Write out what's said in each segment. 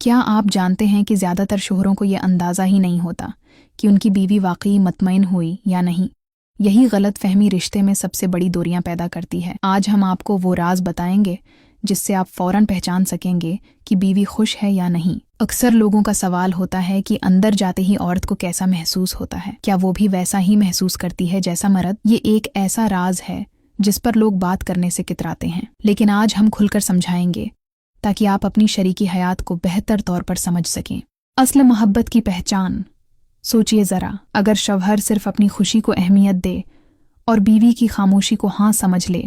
क्या आप जानते हैं कि ज़्यादातर शोहरों को ये अंदाज़ा ही नहीं होता कि उनकी बीवी वाकई मुतमईन हुई या नहीं। यही गलत फहमी रिश्ते में सबसे बड़ी दूरियां पैदा करती है। आज हम आपको वो राज बताएंगे जिससे आप फ़ौरन पहचान सकेंगे कि बीवी खुश है या नहीं। अक्सर लोगों का सवाल होता है कि अंदर जाते ही औरत को कैसा महसूस होता है, क्या वो भी वैसा ही महसूस करती है जैसा मर्द। ये एक ऐसा राज है जिस पर लोग बात करने से कितराते हैं, लेकिन आज हम खुलकर समझाएंगे ताकि आप अपनी शरीकी हयात को बेहतर तौर पर समझ सकें। असल मोहब्बत की पहचान। सोचिए ज़रा, अगर शौहर सिर्फ अपनी खुशी को अहमियत दे और बीवी की खामोशी को हाँ समझ ले,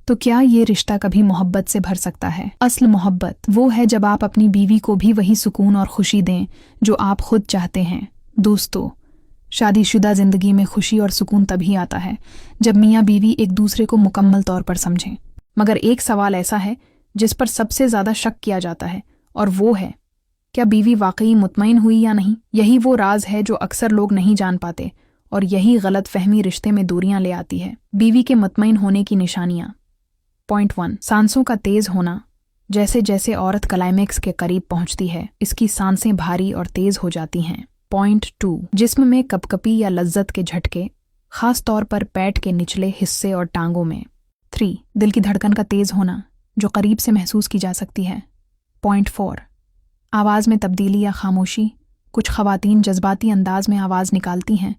तो क्या ये रिश्ता कभी मोहब्बत से भर सकता है? असल मोहब्बत वो है जब आप अपनी बीवी को भी वही सुकून और खुशी दें जो आप खुद चाहते हैं। दोस्तों, शादीशुदा ज़िंदगी में खुशी और सुकून तभी आता है जब मियाँ बीवी एक दूसरे को मुकम्मल तौर पर समझें। मगर एक सवाल ऐसा है जिस पर सबसे ज़्यादा शक किया जाता है, और वो है, क्या बीवी वाकई मुतमईन हुई या नहीं। यही वो राज है जो अक्सर लोग नहीं जान पाते, और यही गलत फहमी रिश्ते में दूरियां ले आती है। बीवी के मुतमईन होने की निशानियां। पॉइंट 1, सांसों का तेज होना। जैसे जैसे औरत क्लाइमेक्स के करीब पहुंचती है, इसकी सांसें भारी और तेज हो जाती हैं। पॉइंट 2, जिस्म में कपकपी या लज्जत के झटके, खास तौर पर पेट के निचले हिस्से और टांगों में। 3, दिल की धड़कन का तेज होना जो करीब से महसूस की जा सकती है। पॉइंट 4, आवाज़ में तब्दीली या खामोशी। कुछ ख़वातीन जज्बाती अंदाज में आवाज़ निकालती हैं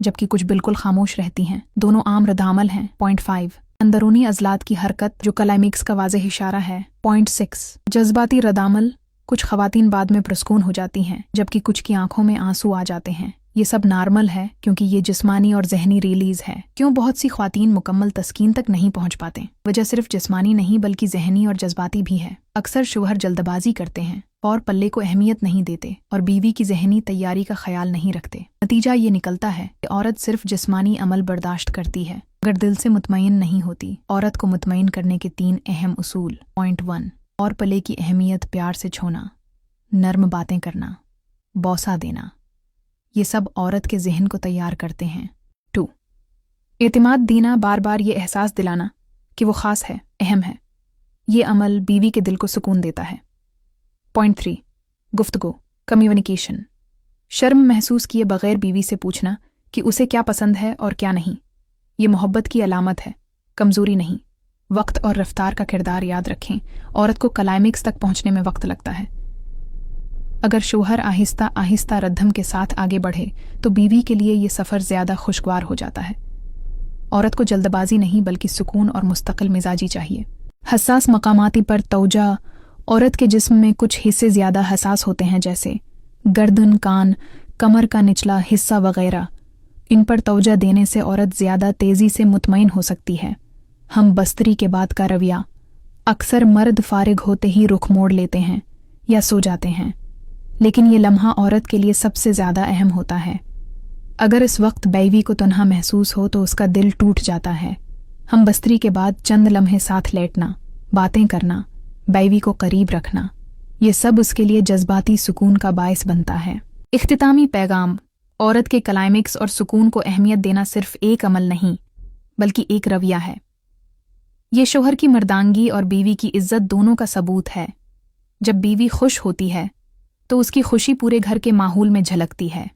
जबकि कुछ बिल्कुल खामोश रहती हैं। दोनों आम रद्दामल हैं। पॉइंट 5, अंदरूनी अज़लात की हरकत जो क्लाइमेक्स का वाज़ेह इशारा है। पॉइंट 6, जज्बाती रद्दामल। कुछ ख़वातीन बाद में पुरस्कून हो जाती हैं जबकि कुछ की आंखों में आंसू आ जाते हैं। ये सब नॉर्मल है क्योंकि ये जिस्मानी और जहनी रिलीज है। क्यों बहुत सी ख़वातीन मुकम्मल तस्कीन तक नहीं पहुंच पाते? वजह सिर्फ जिस्मानी नहीं बल्कि जहनी और जज्बाती भी है। अक्सर शौहर जल्दबाजी करते हैं और पल्ले को अहमियत नहीं देते और बीवी की जहनी तैयारी का ख्याल नहीं रखते। नतीजा ये निकलता है कि औरत सिर्फ जिस्मानी अमल बर्दाश्त करती है मगर दिल से मुतमईन नहीं होती। औरत को मुतमईन करने के 3 अहम उसूल। पॉइंट 1, और पले की अहमियत प्यार से छूना, नर्म बातें करना, बौसा देना, ये सब औरत के जहन को तैयार करते हैं। 2, एतमाद देना, बार बार ये एहसास दिलाना कि वो ख़ास है, अहम है। ये अमल बीवी के दिल को सुकून देता है। पॉइंट 3, गुफ्तगू, कम्युनिकेशन, शर्म महसूस किए बगैर बीवी से पूछना कि उसे क्या पसंद है और क्या नहीं। ये मोहब्बत की अलामत है, कमज़ोरी नहीं। वक्त और रफ्तार का किरदार याद रखें। औरत को क्लाइमेक्स तक पहुंचने में वक्त लगता है। अगर शौहर आहिस्ता आहिस्ता रद्दम के साथ आगे बढ़े तो बीवी के लिए ये सफ़र ज़्यादा खुशगवार हो जाता है। औरत को जल्दबाजी नहीं बल्कि सुकून और मुस्तकिल मिजाजी चाहिए। हसास मकामाती पर तवज्जो। औरत के जिस्म में कुछ हिस्से ज़्यादा हसास होते हैं जैसे गर्दन, कान, कमर का निचला हिस्सा वगैरह। इन पर तवज्जो देने से औरत ज़्यादा तेज़ी से मुतमईन हो सकती है। हम बस्तरी के बाद का रवैया। अक्सर मर्द फारिग होते ही रुख मोड़ लेते हैं या सो जाते हैं, लेकिन ये लम्हा औरत के लिए सबसे ज़्यादा अहम होता है। अगर इस वक्त बीवी को तन्हा महसूस हो तो उसका दिल टूट जाता है। हम बस्तरी के बाद चंद लम्हे साथ लेटना, बातें करना, बीवी को करीब रखना, ये सब उसके लिए जज्बाती सुकून का बायस बनता है। इख्तितामी पैगाम। औरत के क्लाइमेक्स और सुकून को अहमियत देना सिर्फ एक अमल नहीं बल्कि एक रवैया है। ये शौहर की मर्दांगी और बीवी की इज्जत दोनों का सबूत है। जब बीवी खुश होती है तो उसकी खुशी पूरे घर के माहौल में झलकती है।